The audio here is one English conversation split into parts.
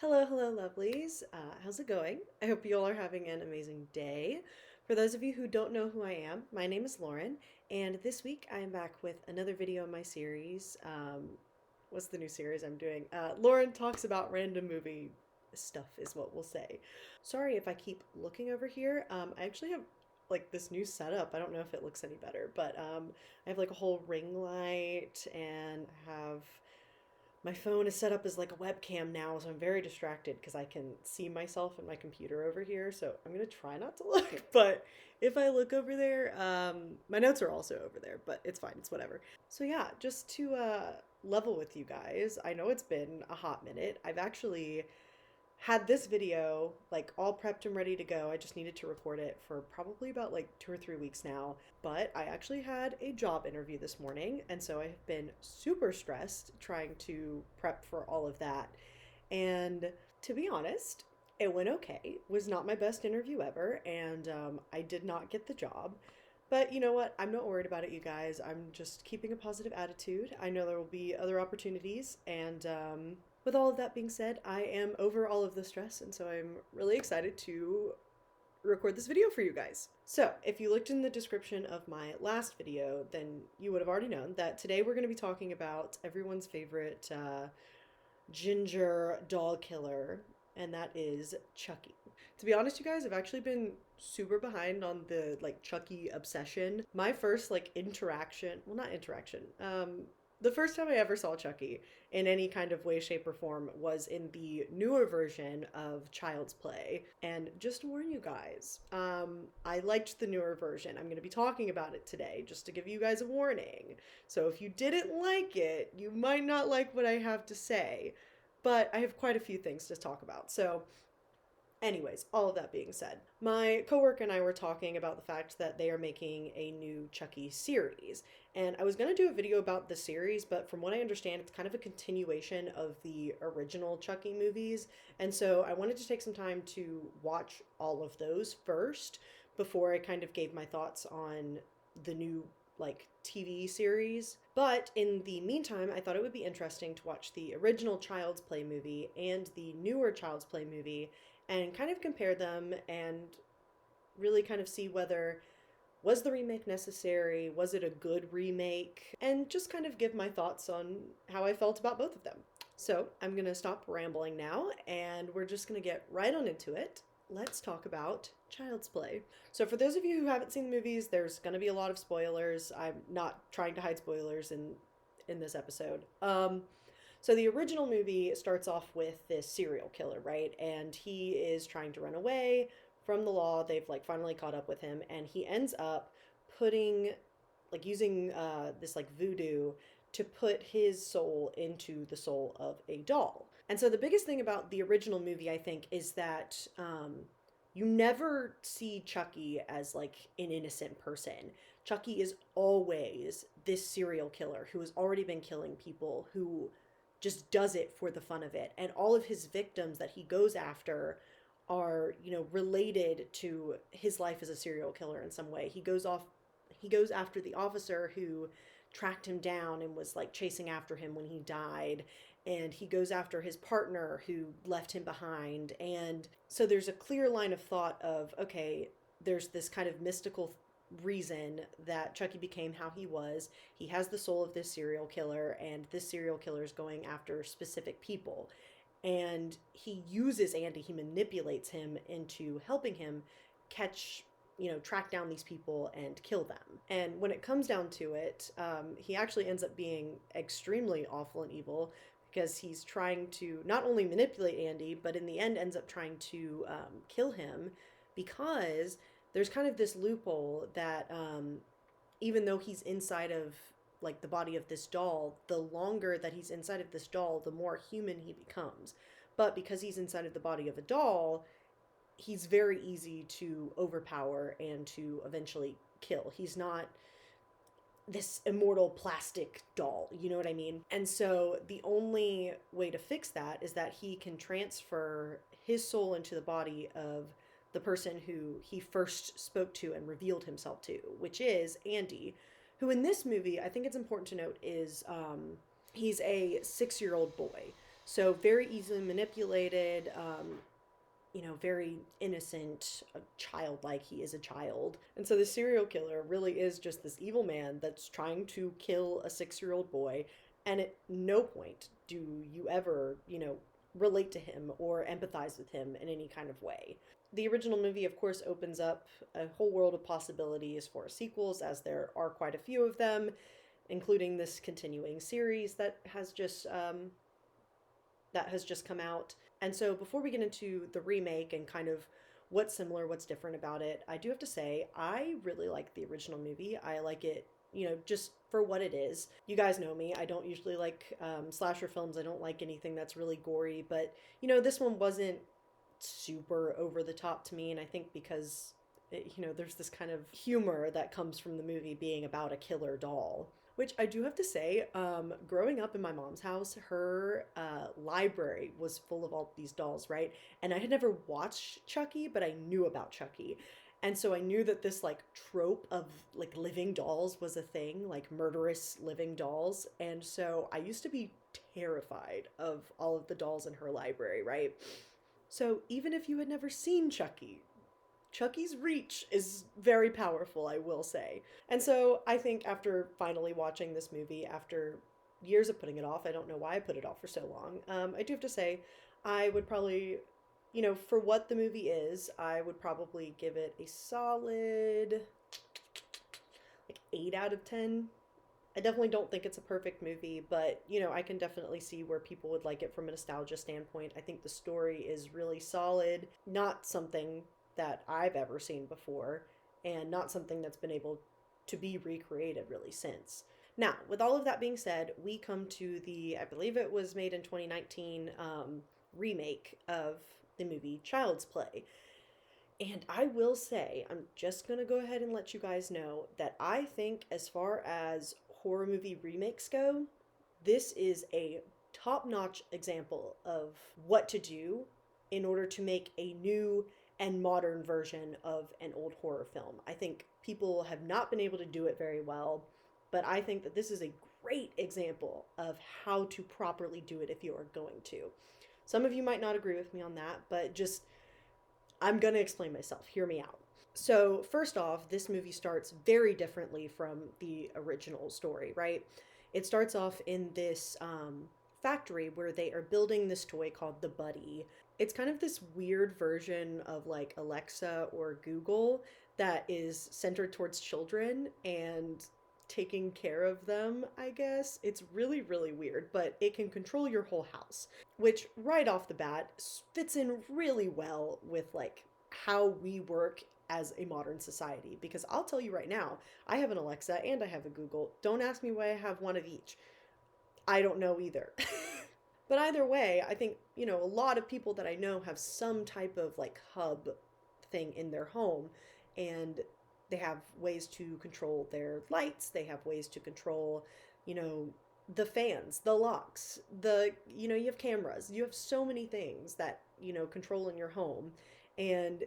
Hello, lovelies. How's it going? I hope you all are having an amazing day. For those of you who don't know who I am, my name is Lauren, and this week I am back with another video in my series. What's the new series I'm doing? Lauren talks about random movie stuff, is what we'll say. Sorry if I keep looking over here. I actually have like this new setup. I don't know if it looks any better, but I have like a whole ring light and I have my phone is set up as like a webcam now, so I'm very distracted because I can see myself in my computer over here. So I'm gonna try not to look, but if I look over there, my notes are also over there, but it's fine, it's whatever. So yeah, just to level with you guys, I know it's been a hot minute. I've actually had this video like all prepped and ready to go. I just needed to record it for probably about like 2 or 3 weeks now. But I actually had a job interview this morning, and so I have been super stressed trying to prep for all of that. And to be honest, it went okay. It was not my best interview ever, and I did not get the job. But you know what? I'm not worried about it, you guys. I'm just keeping a positive attitude. I know there will be other opportunities, and with all of that being said, I am over all of the stress, and so I'm really excited to record this video for you guys. So, if you looked in the description of my last video, then you would have already known that today we're going to be talking about everyone's favorite ginger doll killer, and that is Chucky. To be honest, you guys, I've actually been super behind on the like Chucky obsession. My first like interaction, well, not interaction, the first time I ever saw Chucky in any kind of way, shape, or form was in the newer version of Child's Play. And just to warn you guys, I liked the newer version. I'm going to be talking about it today just to give you guys a warning. So if you didn't like it, you might not like what I have to say. But I have quite a few things to talk about. So anyways, all of that being said, my coworker and I were talking about the fact that they are making a new Chucky series. And I was going to do a video about the series, but from what I understand, it's kind of a continuation of the original Chucky movies. And so I wanted to take some time to watch all of those first before I kind of gave my thoughts on the new like TV series. But in the meantime, I thought it would be interesting to watch the original Child's Play movie and the newer Child's Play movie and kind of compare them and really kind of see whether was the remake necessary, was it a good remake, and just kind of give my thoughts on how I felt about both of them. So I'm going to stop rambling now and we're just going to get right on into it. Let's talk about Child's Play. So for those of you who haven't seen the movies, there's going to be a lot of spoilers. I'm not trying to hide spoilers in this episode. So the original movie starts off with this serial killer, right? And he is trying to run away from the law. They've like finally caught up with him, and he ends up putting like using this like voodoo to put his soul into the soul of a doll. And so the biggest thing about the original movie, I think, is that you never see Chucky as like an innocent person. Chucky is always this serial killer who has already been killing people, who just does it for the fun of it. And all of his victims that he goes after are, related to his life as a serial killer in some way. He goes after the officer who tracked him down and was like chasing after him when he died, and he goes after his partner who left him behind. And so there's a clear line of thought of, okay, there's this kind of mystical reason that Chucky became how he was. He has the soul of this serial killer, and this serial killer is going after specific people. And he uses Andy, he manipulates him into helping him catch, track down these people and kill them. And when it comes down to it, he actually ends up being extremely awful and evil because he's trying to not only manipulate Andy, but in the end ends up trying to kill him because there's kind of this loophole that even though he's inside of like the body of this doll, the longer that he's inside of this doll, the more human he becomes. But because he's inside of the body of a doll, he's very easy to overpower and to eventually kill. He's not this immortal plastic doll, you know what I mean? And so the only way to fix that is that he can transfer his soul into the body of the person who he first spoke to and revealed himself to, which is Andy, who in this movie, I think it's important to note, is he's a 6-year-old boy. So very easily manipulated, very innocent, childlike. He is a child. And so the serial killer really is just this evil man that's trying to kill a 6-year-old boy. And at no point do you ever, relate to him or empathize with him in any kind of way. The original movie, of course, opens up a whole world of possibilities for sequels, as there are quite a few of them, including this continuing series that has just come out. And so before we get into the remake and kind of what's similar, what's different about it, I do have to say I really like the original movie. I like it, just for what it is. You guys know me. I don't usually like slasher films. I don't like anything that's really gory, but this one wasn't super over the top to me, and I think because there's this kind of humor that comes from the movie being about a killer doll. Which I do have to say, growing up in my mom's house, her library was full of all these dolls, right? And I had never watched Chucky, but I knew about Chucky. And so I knew that this like trope of like living dolls was a thing, like murderous living dolls. And so I used to be terrified of all of the dolls in her library, right? So even if you had never seen Chucky, Chucky's reach is very powerful, I will say. And so I think after finally watching this movie, after years of putting it off, I don't know why I put it off for so long, I do have to say, I would probably, for what the movie is, I would probably give it a solid like 8 out of 10. I definitely don't think it's a perfect movie, but I can definitely see where people would like it from a nostalgia standpoint. I think the story is really solid, not something that I've ever seen before, and not something that's been able to be recreated really since. Now, with all of that being said, we come to the, I believe it was made in 2019, remake of the movie Child's Play. And I will say, I'm just going to go ahead and let you guys know that I think, as far as horror movie remakes go, this is a top notch example of what to do in order to make a new and modern version of an old horror film. I think people have not been able to do it very well, but I think that this is a great example of how to properly do it if you are going to. Some of you might not agree with me on that, but just I'm going to explain myself. Hear me out. So, first off, this movie starts very differently from the original story, right? It starts off in this factory where they are building this toy called the Buddy. It's kind of this weird version of like Alexa or Google that is centered towards children and taking care of them, I guess. It's really, really weird, but it can control your whole house, which right off the bat fits in really well with like how we work as a modern society. Because I'll tell you right now, I have an Alexa and I have a Google. Don't ask me why I have one of each. I don't know either. But either way, I think, a lot of people that I know have some type of like hub thing in their home, and they have ways to control their lights, they have ways to control, you know, the fans, the locks, you have cameras, you have so many things that, control in your home. And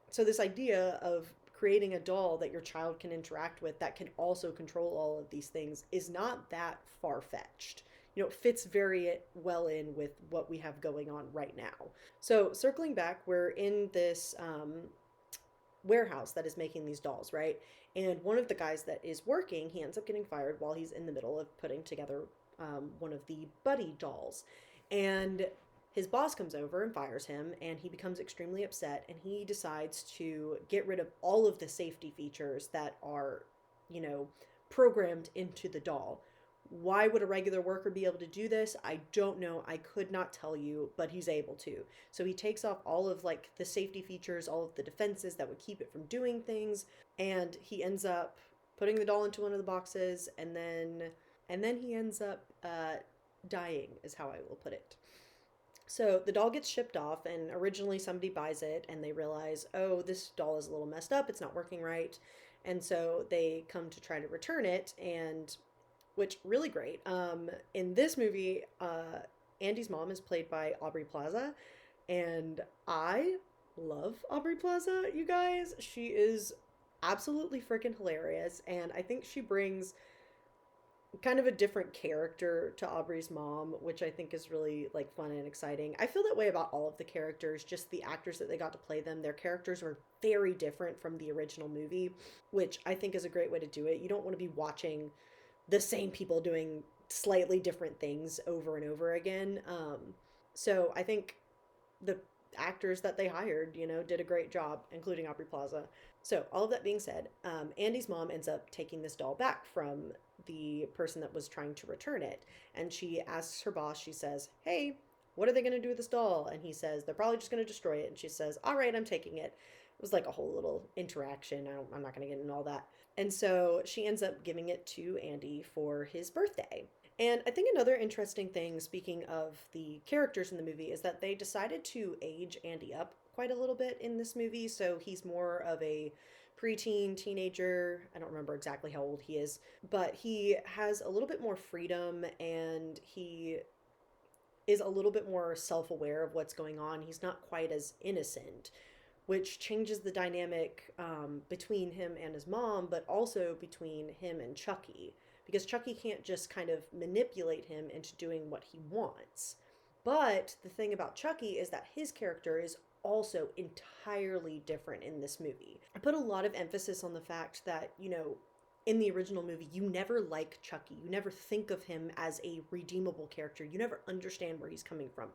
so this idea of creating a doll that your child can interact with that can also control all of these things is not that far fetched. It fits very well in with what we have going on right now. So circling back, we're in this warehouse that is making these dolls, right? And one of the guys that is working, he ends up getting fired while he's in the middle of putting together one of the Buddy dolls. And his boss comes over and fires him, and he becomes extremely upset, and he decides to get rid of all of the safety features that are, programmed into the doll. Why would a regular worker be able to do this? I don't know. I could not tell you, but he's able to. So he takes off all of like the safety features, all of the defenses that would keep it from doing things, and he ends up putting the doll into one of the boxes, and then he ends up dying, is how I will put it. So the doll gets shipped off, and originally somebody buys it and they realize, oh, this doll is a little messed up, it's not working right. And so they come to try to return it, and which really great. In this movie, Andy's mom is played by Aubrey Plaza, and I love Aubrey Plaza, you guys. She is absolutely freaking hilarious, and I think she brings kind of a different character to Aubrey's mom, which I think is really like fun and exciting. I feel that way about all of the characters, just the actors that they got to play them. Their characters were very different from the original movie, which I think is a great way to do it. You don't want to be watching the same people doing slightly different things over and over again. So I think the actors that they hired, did a great job, including Aubrey Plaza. So, all of that being said, Andy's mom ends up taking this doll back from the person that was trying to return it. And she asks her boss, she says, "Hey, what are they going to do with this doll?" And he says, "They're probably just going to destroy it." And she says, "All right, I'm taking it." It was like a whole little interaction. I'm not going to get into all that. And so she ends up giving it to Andy for his birthday. And I think another interesting thing, speaking of the characters in the movie, is that they decided to age Andy up quite a little bit in this movie. So he's more of a preteen, teenager. I don't remember exactly how old he is, but he has a little bit more freedom and he is a little bit more self aware of what's going on. He's not quite as innocent, which changes the dynamic between him and his mom, but also between him and Chucky, because Chucky can't just kind of manipulate him into doing what he wants. But the thing about Chucky is that his character is also entirely different in this movie. I put a lot of emphasis on the fact that, in the original movie, you never like Chucky. You never think of him as a redeemable character. You never understand where he's coming from.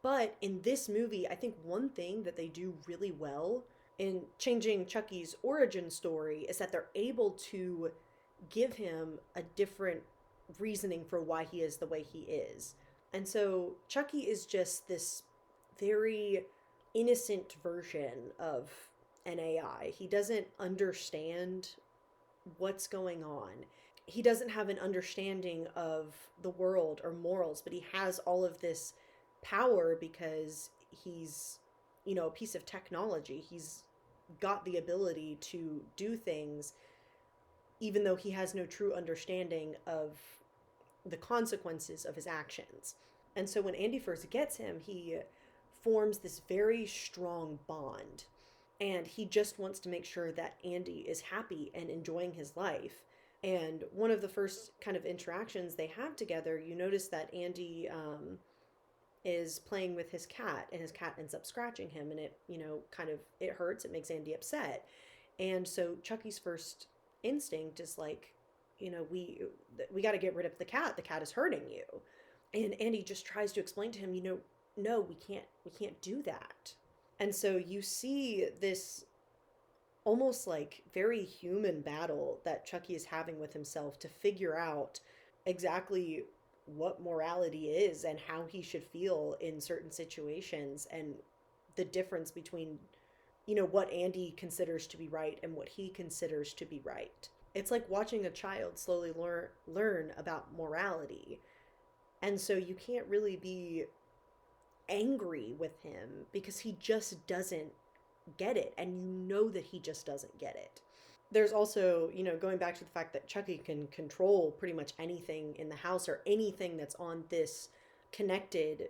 But in this movie, I think one thing that they do really well in changing Chucky's origin story is that they're able to give him a different reasoning for why he is the way he is. And so Chucky is just this very innocent version of an AI. He doesn't understand what's going on. He doesn't have an understanding of the world or morals, but he has all of this power because he's, a piece of technology. He's got the ability to do things even though he has no true understanding of the consequences of his actions. And so when Andy first gets him, he forms this very strong bond. And he just wants to make sure that Andy is happy and enjoying his life. And one of the first kind of interactions they have together, you notice that Andy is playing with his cat, and his cat ends up scratching him, and it, kind of, it hurts. It makes Andy upset. And so Chucky's first instinct is like, we got to get rid of the cat. The cat is hurting you. And Andy just tries to explain to him, no, we can't do that. And so you see this almost like very human battle that Chucky is having with himself to figure out exactly what morality is and how he should feel in certain situations, and the difference between what Andy considers to be right and what he considers to be right. It's like watching a child slowly learn about morality. And so you can't really be angry with him because he just doesn't get it, and that he just doesn't get it. There's also, going back to the fact that Chucky can control pretty much anything in the house or anything that's on this connected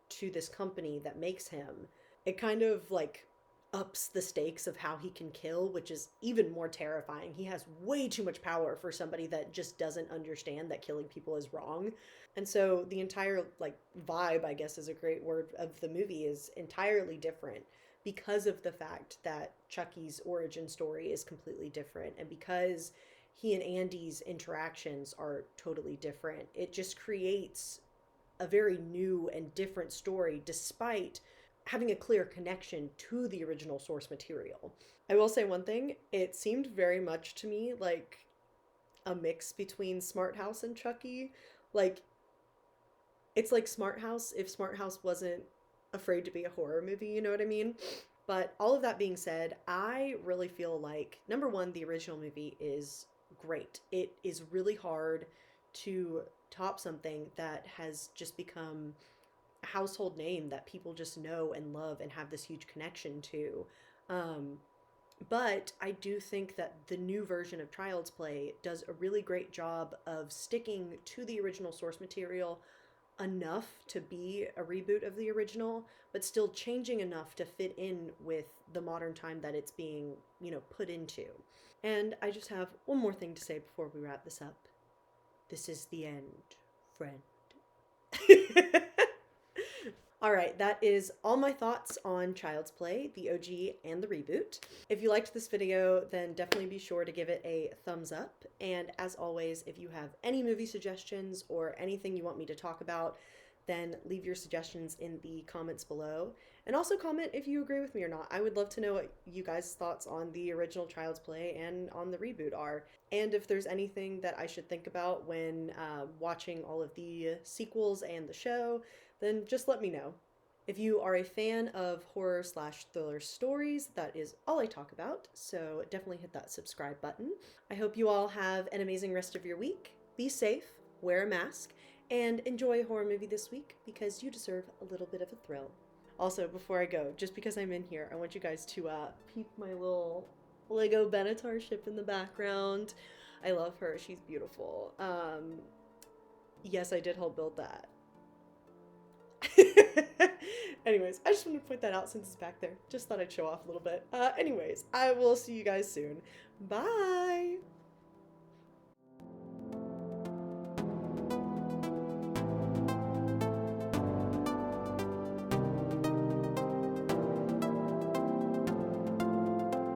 to this company that makes him. It kind of like ups the stakes of how he can kill, which is even more terrifying. He has way too much power for somebody that just doesn't understand that killing people is wrong. And so the entire like vibe, I guess is a great word, of the movie is entirely different because of the fact that Chucky's origin story is completely different, and because he and Andy's interactions are totally different. It just creates a very new and different story despite having a clear connection to the original source material. I will say one thing, it seemed very much to me like a mix between Smart House and Chucky. Like, it's like Smart House if Smart House wasn't afraid to be a horror movie, you know what I mean? But all of that being said, I really feel like, number one, the original movie is great. It is really hard to top something that has just become household name that people just know and love and have this huge connection to. Um, but I do think that the new version of Child's Play does a really great job of sticking to the original source material enough to be a reboot of the original, but still changing enough to fit in with the modern time that it's being, put into. And I just have one more thing to say before we wrap this up. This is the end, friend. All right, that is all my thoughts on Child's Play, the OG and the reboot. If you liked this video, then definitely be sure to give it a thumbs up. And as always, if you have any movie suggestions or anything you want me to talk about, then leave your suggestions in the comments below. And also comment if you agree with me or not. I would love to know what you guys' thoughts on the original Child's Play and on the reboot are. And if there's anything that I should think about when watching all of the sequels and the show, then just let me know. If you are a fan of horror/thriller stories, that is all I talk about, so definitely hit that subscribe button. I hope you all have an amazing rest of your week. Be safe, wear a mask, and enjoy a horror movie this week because you deserve a little bit of a thrill. Also, before I go, just because I'm in here, I want you guys to peep my little Lego Benatar ship in the background. I love her. She's beautiful. Yes, I did help build that. Anyways, I just wanted to point that out since it's back there. Just thought I'd show off a little bit. Anyways, I will see you guys soon. Bye!